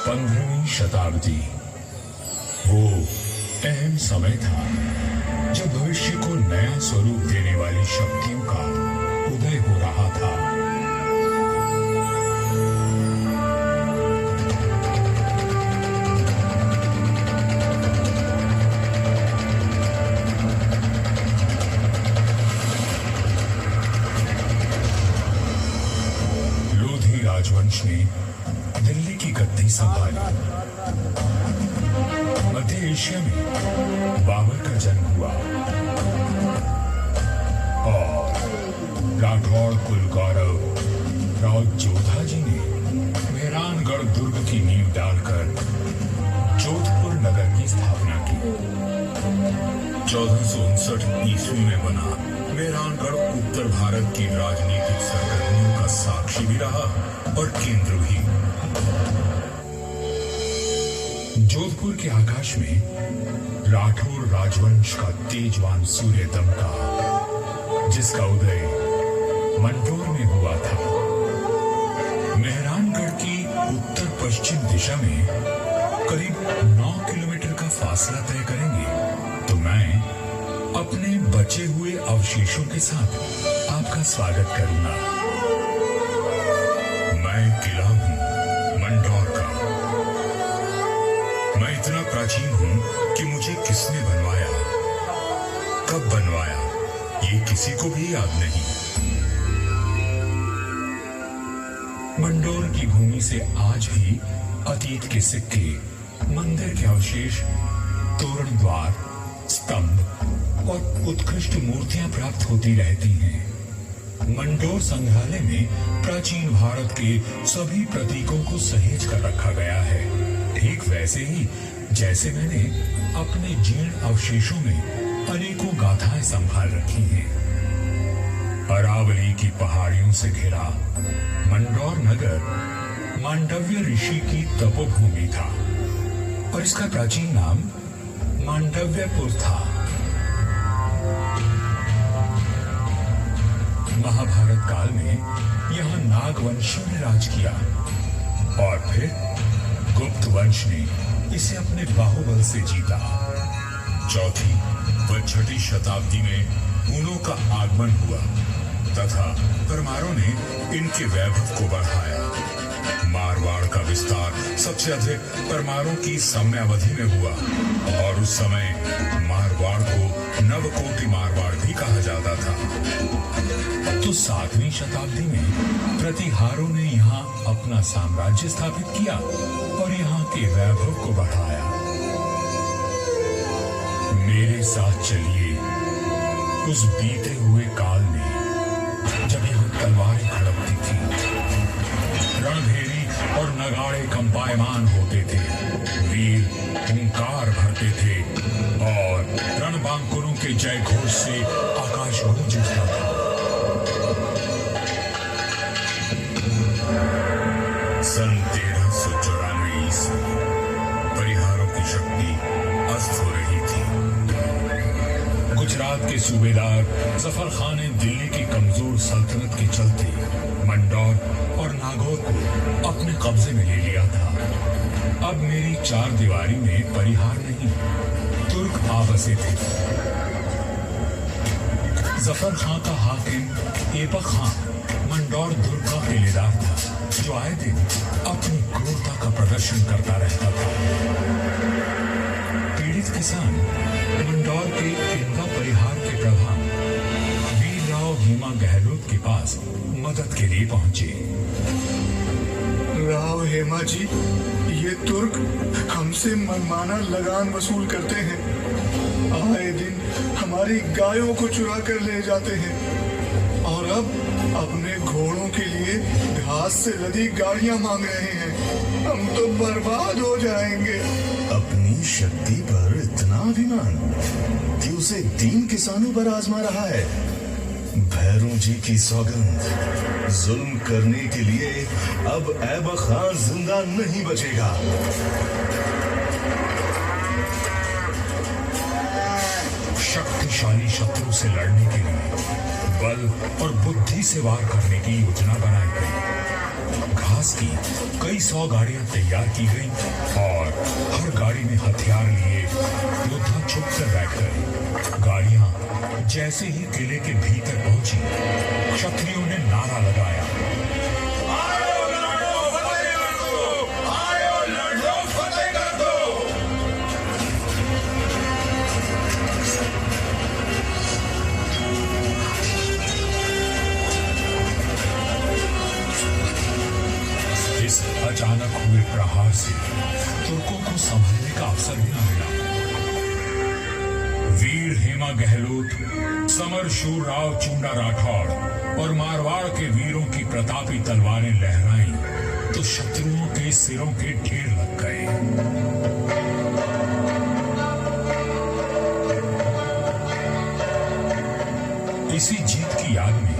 15वीं शताब्दी वो अहम समय था जब भविष्य को नया स्वरूप देने वाली शक्तियों का उदय हो रहा था। लोधी राजवंश ने दिल्ली की गद्दी संभाली। मध्य एशिया में बाबर का जन्म हुआ और राठौड़ कुल गौरव राव जोधा जी ने मेहरानगढ़ दुर्ग की नींव डालकर जोधपुर नगर की स्थापना की। 1459 ईस्वी में बना मेहरानगढ़ उत्तर भारत की राजनीतिक सरगर्मियों का साक्षी भी रहा और केंद्र भी। जोधपुर के आकाश में राठौर राजवंश का तेजवान सूर्य दमका, जिसका उदय मंडोर में हुआ था। मेहरानगढ़ की उत्तर पश्चिम दिशा में करीब 9 किलोमीटर का फासला तय करेंगे तो मैं अपने बचे हुए अवशेषों के साथ आपका स्वागत करूंगा। मैं किला हूं मंडोर का। मैं इतना प्राचीन हूं कि मुझे किसने बनवाया, कब बनवाया, ये किसी को भी याद नहीं। मंडोर की भूमि से आज भी अतीत के सिक्के, मंदिर के अवशेष, तोरण द्वार, स्तंभ और उत्कृष्ट मूर्तियां प्राप्त होती रहती हैं। मंडोर संग्रहालय में प्राचीन भारत के सभी प्रतीकों को सहेज कर रखा गया है, ठीक वैसे ही जैसे मैंने अपने जीर्ण अवशेषों में अनेकों गाथाएं संभाल रखी हैं। अरावली की पहाड़ियों से घिरा मंडोर नगर मांडव्य ऋषि की तपोभूमि था और इसका प्राचीन नाम मांडव्यपुर था। महाभारत काल में यहाँ नागवंशियों ने राज किया और फिर गुप्त वंश ने इसे अपने बाहुबल से जीता। चौथी व छठी शताब्दी में हूणों का आगमन हुआ तथा परमारों ने इनके वैभव को बढ़ाया। मारवाड़ का विस्तार सबसे अधिक परमारों की समयावधि में हुआ और उस समय मारवाड़ को नवकोटि मारवाड़ भी कहा जाता था। तो 7वीं शताब्दी में प्रतिहारों ने यहाँ अपना साम्राज्य स्थापित किया और यहाँ के वैभव को बढ़ाया। मेरे साथ चलिए उस बीते हुए काल में जब यहाँ तलवारें खड़कती थी, रणभेरी और नगाड़े कंपायमान होते थे, वीर हुंकार भरते थे और रणबांकुरों के जय घोष से आकाश गूंज उठता था। सन 1394 ईस्वी परिहारों की शक्ति अस्त हो रही थी। गुजरात के सूबेदार जफर खान ने दिल्ली की कमजोर सल्तनत के चलते मंडौर और नागौर को अपने कब्जे में ले लिया था। अब मेरी चार दीवारी में परिहार नहीं, तुर्क आ बसे थे। जफर खान का हाकिम ऐबक खान मंडौर दुर्ग का किलेदार था, जो आए दिन अपनी क्रूरता का प्रदर्शन करता रहता था। पीड़ित किसान मंडौर के इंदा परिहार के प्रधान वीर राव हेमा गहलोत के पास मदद के लिए पहुंचे। राव हेमा जी, ये तुर्क हमसे मनमाना लगान वसूल करते हैं। आए दिन हमारी गायों को चुरा कर ले जाते हैं और अब अपने घोड़ों के लिए घास से लदी गाड़ियां मांग रहे हैं। हम तो बर्बाद हो जाएंगे। अपनी शक्ति पर इतना अभिमान कि उसे 3 किसानों पर आजमा रहा है। भैरों जी की सौगंध, जुल्म करने के लिए अब ऐबक खान जिंदा नहीं बचेगा। शक्तिशाली शत्रु से लड़ने के लिए बल और बुद्धि से वार करने की योजना बनाई गई। आसपास की कई 100 गाड़ियां तैयार की गईं और हर गाड़ी में हथियार लिए योद्धा छुप कर बैठ गए। गाड़ियां जैसे ही किले के भीतर पहुंची, क्षत्रियों ने नारा लगाया, आयो लड़ो फतेह कर दो, आयो लड़ो फतेह कर दो। इस अचानक हुए प्रहार से तुर्कों को संभलने का अवसर भी न मिला। वीर हेमा गहलोत, समर शूर राव चुंडा राठौड़ और मारवाड़ के वीरों की प्रतापी तलवारें लहराई तो शत्रुओं के सिरों के ढेर लग गए। इसी जीत की याद में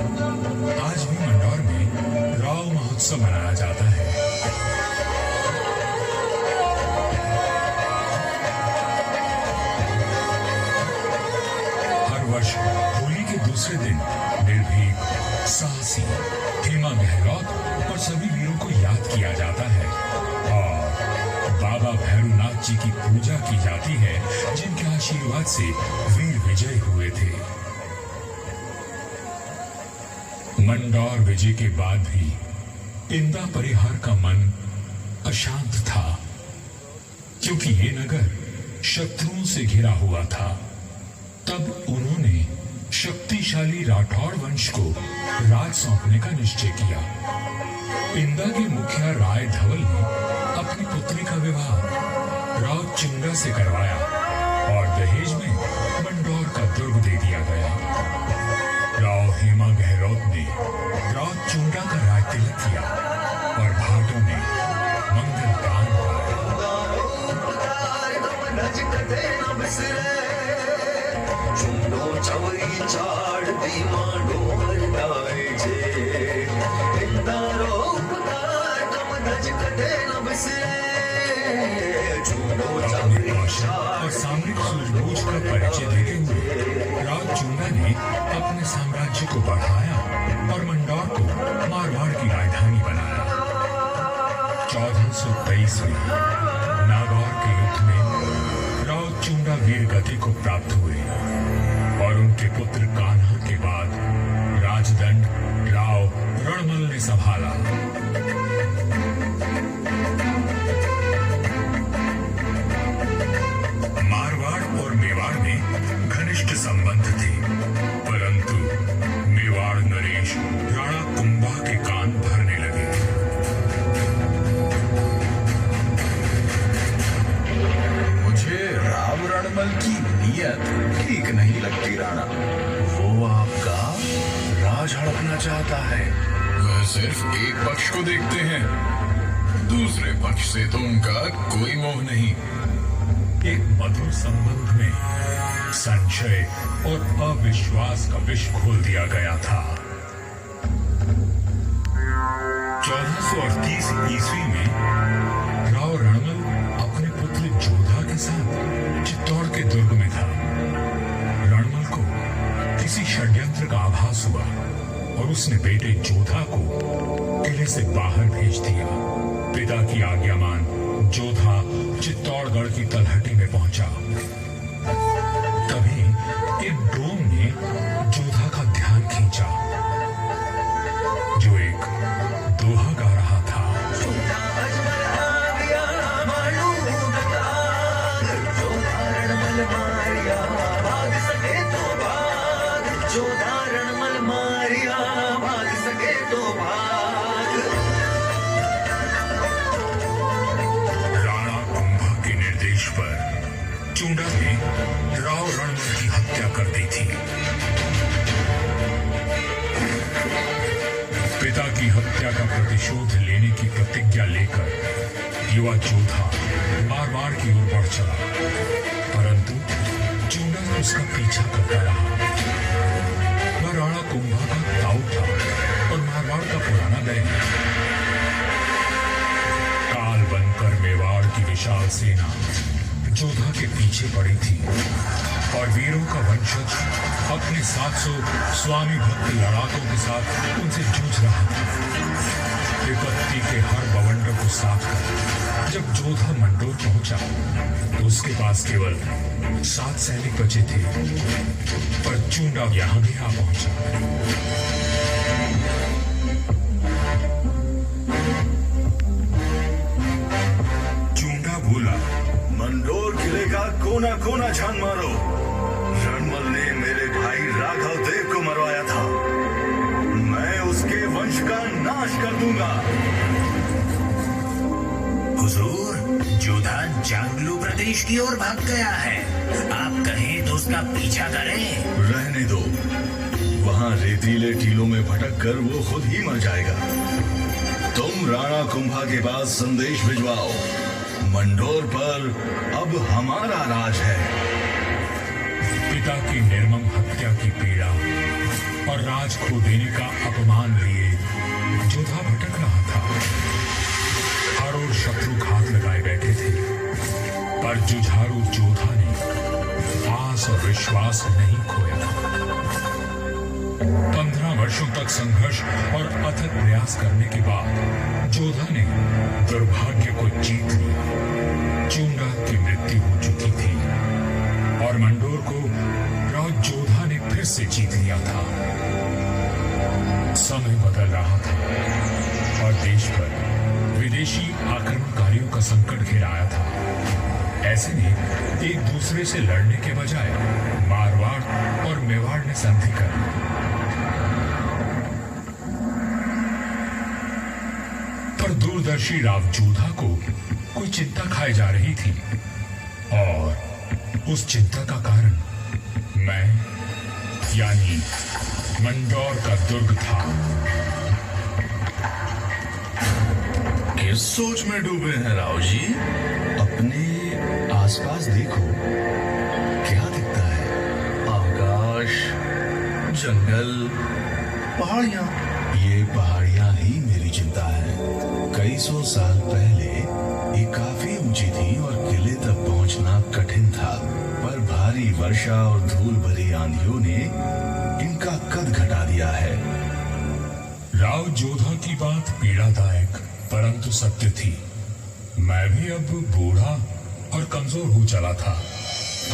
आज भी मंदौर में राव महोत्सव मनाया जाता है। हर वर्ष होली के दूसरे दिन निर्भीक, साहसी हेमा गहलोत और सभी वीरों को याद किया जाता है और बाबा भैरवनाथ जी की पूजा की जाती है, जिनके आशीर्वाद से वीर विजय हुए थे। मंदौर विजय के बाद भी इंदा परिहार का मन अशांत था, क्योंकि ये नगर शत्रुओं से घिरा हुआ था। तब उन्होंने शक्तिशाली राठौड़ वंश को राज सौंपने का निश्चय किया। इंदा के मुखिया राय धवल ने अपनी पुत्री का विवाह राव चुंडा से करवाया और दहेज में मंदौर का दुर्ग दे दिया गया। राव हेमा गहलोत ने राव चुंडा का राज तिलक किया और भाटों ने मंगल गान गाया। चुंडो चवरी चाड़ दी मांडो मरदाए जे इंदारो उपकार कम नज कटे न बिसरे चुंडो चवरी और सामरिक सूझबूझ का परिचय देते हुए राव चुंडा ने अपने साम्राज्य को बढ़ाया और मंदौर को मारवाड़ की राजधानी बनाया। 1423 में नागौर के युद्ध में राव चुंडा वीर गति को प्राप्त हुए और उनके पुत्र कान्हा के बाद राजदंड राव रणमल ने संभाला। मारवाड़ और मेवाड़ में घनिष्ठ संबंध थे, परंतु मेवाड़ नरेश राणा कुंभा के कान भरने लगे। मुझे राव रणमल की नीयत ठीक नहीं लगती राणा। वो आपका राज हड़पना चाहता है। वह सिर्फ एक पक्ष को देखते हैं, दूसरे पक्ष से तो उनका कोई मोह नहीं। एक मधुर संबंध में संशय और अविश्वास का विष घोल दिया गया था। 1438 ईस्वी में राव रणमल अपने पुत्र जोधा के साथ चित्तौड़ के दुर्ग में था। रणमल को किसी षड्यंत्र का आभास हुआ और उसने बेटे जोधा को किले से बाहर भेज दिया। पिता की आज्ञा मान जोधा चित्तौड़गढ़ की तलहटी में पहुंचा। तभी एक डोम ने जोधा का ध्यान खींचा, जो एक दोहा गा रहा था। चुंडा ने राव रणमल की हत्या कर दी थी। पिता की हत्या का प्रतिशोध लेने की प्रतिज्ञा लेकर युवा जोधा मारवाड़ की ओर बढ़ चला, परंतु चुंडा उसका पीछा करता रहा। वह राणा कुंभा का ताऊ था और मारवाड़ का पुराना बैन। काल बनकर मेवाड़ की विशाल सेना जोधा के पीछे पड़ी थी और वीरों का वंशज अपने 700 स्वामी भक्त लड़ाकों के साथ उनसे जूझ रहा था। विपत्ति के हर बवंडर को साफ कर जब जोधा मंडोर पहुंचा तो उसके पास केवल 7 सैनिक बचे थे, पर चूंडा यहां भी आ पहुंचा। चूंडा बोला, मंडोर किले का कोना कोना छान मारो। रणमल ने मेरे भाई राघव देव को मरवाया था, मैं उसके वंश का नाश कर दूंगा। हुजूर, जोधा जांगलू प्रदेश की ओर भाग गया है, आप कहें तो उसका पीछा करें। रहने दो, वहां रेतीले टीलों में भटक कर वो खुद ही मर जाएगा। तुम राणा कुंभा के पास संदेश भिजवाओ, मंडोर पर अब हमारा राज है। पिता की निर्मम हत्या की पीड़ा और राज खो देने का अपमान लिए जोधा भटक रहा था। हर ओर शत्रु घात लगाए बैठे थे, पर जुझारू जोधा ने आस और विश्वास नहीं खोया। 15 वर्षों तक संघर्ष और अथक प्रयास करने के बाद जोधा ने दुर्भाग्य को जीत लिया। चूंडा की मृत्यु हो चुकी थी और मंडोर को राज जोधा ने फिर से जीत लिया था। समय बदल रहा था और देश पर विदेशी आक्रमणकारियों का संकट घिर आया था। ऐसे में एक दूसरे से लड़ने के बजाय मारवाड़ और मेवाड़ ने संधि कर ली। पर दूरदर्शी राव जोधा को कोई चिंता खाए जा रही थी और उस चिंता का कारण मैं यानी मंडोर का दुर्ग था। किस सोच में डूबे हैं राव जी? अपने आसपास देखो, क्या दिखता है? आकाश, जंगल, पहाड़ियां। ये पहाड़ियां ही मेरी चिंता है। कई 100 साल पहले ये काफी ऊंची थी और किले तक पहुंचना कठिन था, पर भारी वर्षा और धूल भरी आंधियों ने इनका कद घटा दिया है। राव जोधा की बात पीड़ादायक परंतु सत्य थी। मैं भी अब बूढ़ा और कमजोर हो चला था,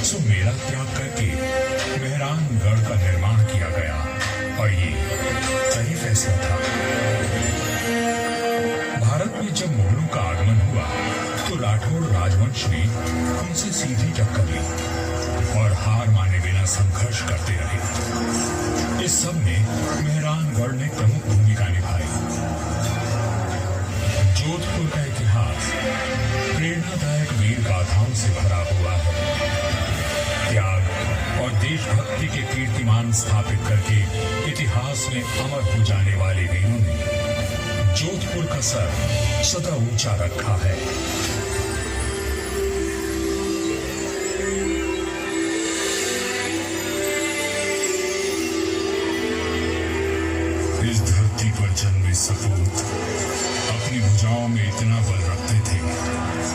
सो मेरा त्याग करके मेहरानगढ़ का निर्माण किया गया और ये सही फैसला था। भारत में जब मुगलों का आगमन हुआ तो राठौड़ राजवंश ने उनसे सीधी टक्कर ली और हार माने बिना संघर्ष करते रहे। इस सब में मेहरानगढ़ ने प्रमुख भूमिका निभाई। जोधपुर का इतिहास प्रेरणादायक वीर गाथाओं से भरा हुआ है। त्याग और देशभक्ति के कीर्तिमान स्थापित करके इतिहास में अमर हो जाने वाले वीरों ने जोधपुर का सर सदा ऊंचा रखा है। इस धरती पर जन्मे सपूत अपनी भुजाओं में इतना बल रखते थे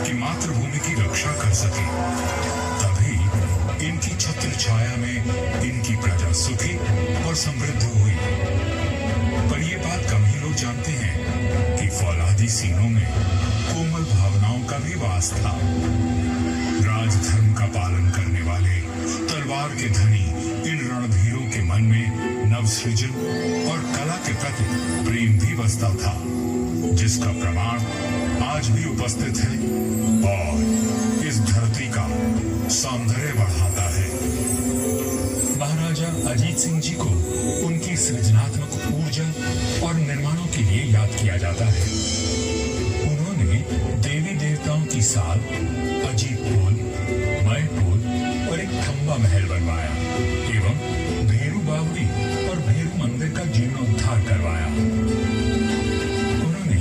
कि मातृभूमि की रक्षा कर सके। तभी इनकी छत्र छाया में इनकी प्रजा सुखी और समृद्ध हुई। पर यह बात कम ही लोग जानते हैं कि फौलादी सीनों में कोमल भावनाओं का भी वास था। राजधर्म का पालन करने वाले तलवार के धनी इन रणधीरों के मन में नवसृजन और कला के प्रति प्रेम भी बसता था, जिसका प्रमाण आज भी उपस्थित है और इस धरती का सौंदर्य बढ़ाता है। महाराजा अजीत सिंह जी को उनकी सृजनात्मक ऊर्जा और निर्माणों के लिए याद किया जाता है। उन्होंने देवी देवताओं की साल, अजीत पोल, मय पोल और एक खंबा महल बनवाया एवं भेरू बावड़ी और भेरू मंदिर का जीर्णोद्धार करवाया। उन्होंने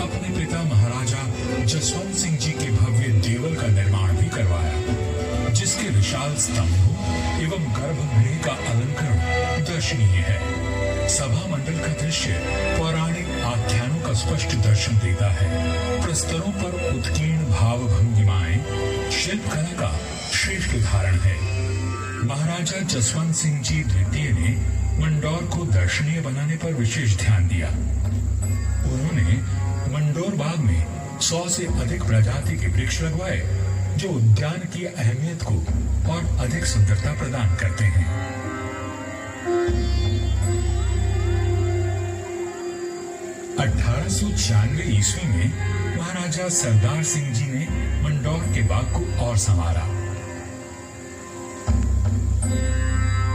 अपने पिता महाराजा जसवंत सिंह जी के भव्य देवल का निर्माण भी करवाया, जिसके विशाल स्तंभों एवं गर्भगृह का अलंकरण दर्शनीय है। सभा मंडल का दृश्य पौराणिक आख्यानों का स्पष्ट दर्शन देता है। प्रस्तरों पर उत्कीर्ण भाव भंगिमाएं शिल्पकला का श्रेष्ठ उदाहरण है। महाराजा जसवंत सिंह जी द्वितीय ने मंडौर को दर्शनीय बनाने पर विशेष ध्यान दिया। उन्होंने उन्होंने मंडोर बाग में 100 से अधिक प्रजाति के वृक्ष लगवाए जो उद्यान की अहमियत को और अधिक सुंदरता प्रदान करते हैं। 1896 ईस्वी में महाराजा सरदार सिंह जी ने मंडौर के बाग को और संवारा।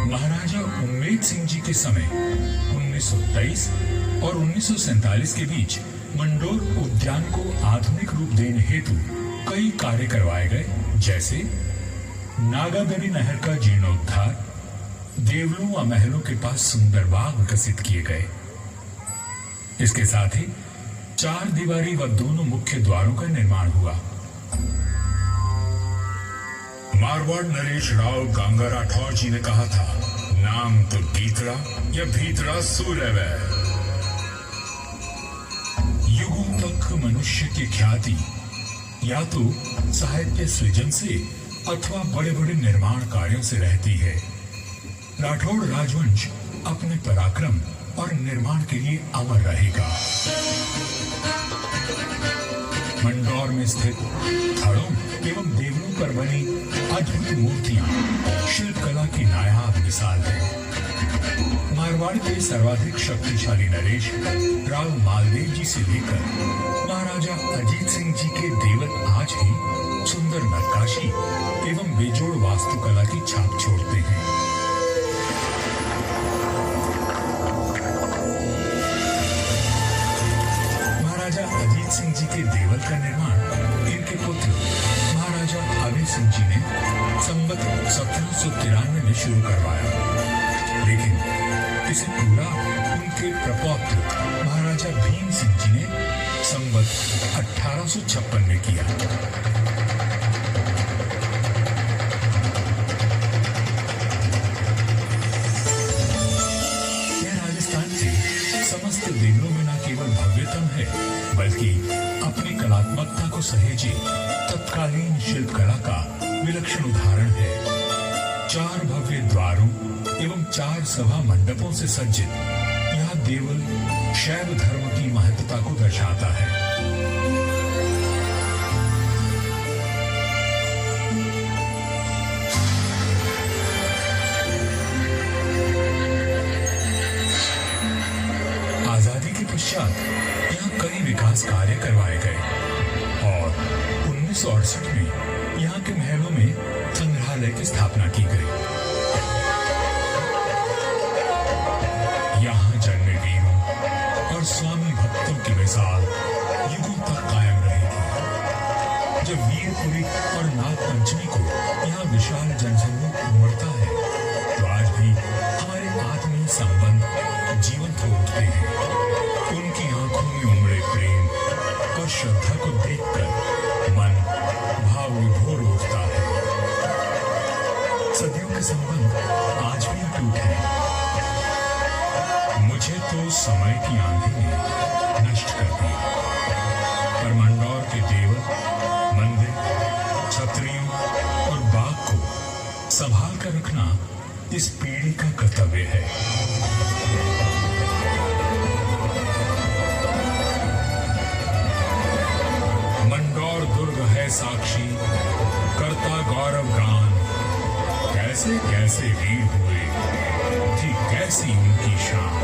महाराजा उम्मेद सिंह जी के समय 1923 और 1947 के बीच मंडोर उद्यान को आधुनिक रूप देने हेतु कई कार्य करवाए गए, जैसे नागादरी नहर का जीर्णोद्धार, देवलों व महलों के पास सुंदर बाग विकसित किए गए। इसके साथ ही 4 दीवारी व दोनों मुख्य द्वारों का निर्माण हुआ। मारवाड़ नरेश राव गंगा राठौर जी ने कहा था, नाम तो भीतरा या भीतरा सूर्य। युगों तक मनुष्य की ख्याति या तो साहित्य सृजन से अथवा बड़े बड़े निर्माण कार्यों से रहती है। राठौड़ राजवंश अपने पराक्रम और निर्माण के लिए अमर रहेगा। मंडौर में स्थित थड़ों एवं देवलों पर बनी अद्भुत मूर्तियां शिल्पकला की नायाब मिसाल है। मारवाड़ के सर्वाधिक शक्तिशाली नरेश राव मालदेव जी से लेकर महाराजा अजीत सिंह जी के देवल आज भी सुंदर नक्काशी एवं बेजोड़ वास्तुकला की छाप छोड़ते हैं। महाराजा अजीत सिंह जी के देवल का निर्माण इनके पुत्र महाराजा अभय सिंह जी ने संवत 1793 में शुरू करवाया, लेकिन इसे पूरा उनके प्रपौत्र महाराजा भीम सिंह जी ने संवत 1856 में किया। यह राजस्थान के समस्त देवलों में न केवल भव्यतम है, बल्कि अपनी कलात्मकता को सहेजे तत्कालीन शिल्पकला का विलक्षण उदाहरण है। 4 भव्य द्वारों एवं 4 सभा मंडपों से सज्जित यह देवल शैव धर्म की महत्ता को दर्शाता है। आजादी के पश्चात यहाँ कई विकास कार्य करवाए गए और 1968 में यहाँ के महलों में संग्रहालय की स्थापना की गई। यहाँ जन्मे वीरों और स्वामी भक्तों की मिसाल युगों तक कायम रहेगी। जब वीरपुरी और नाग पंचमी को यहाँ विशाल जनसमूह उमड़ता है, तो आज भी हमारे आत्मीय संबंध जीवंत हो उठते हैं। उनकी आंखों में उमड़े प्रेम और श्रद्धा को देखकर मन भाव विभोर उठता है। सदियों के संबंध आज भी अटूट हैं। मुझे तो समय की आंधी ने नष्ट कर दिया, पर मंडौर के देवल, मंदिर, छतरियों और बाग को संभाल कर रखना इस पीढ़ी का कर्तव्य है। मंडौर दुर्ग है साक्षी, करता गौरव गान, कैसे कैसे वीर हुए थी कैसी उनकी शान।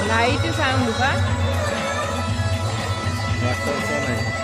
लाईट सांगू का? वाटतं नाही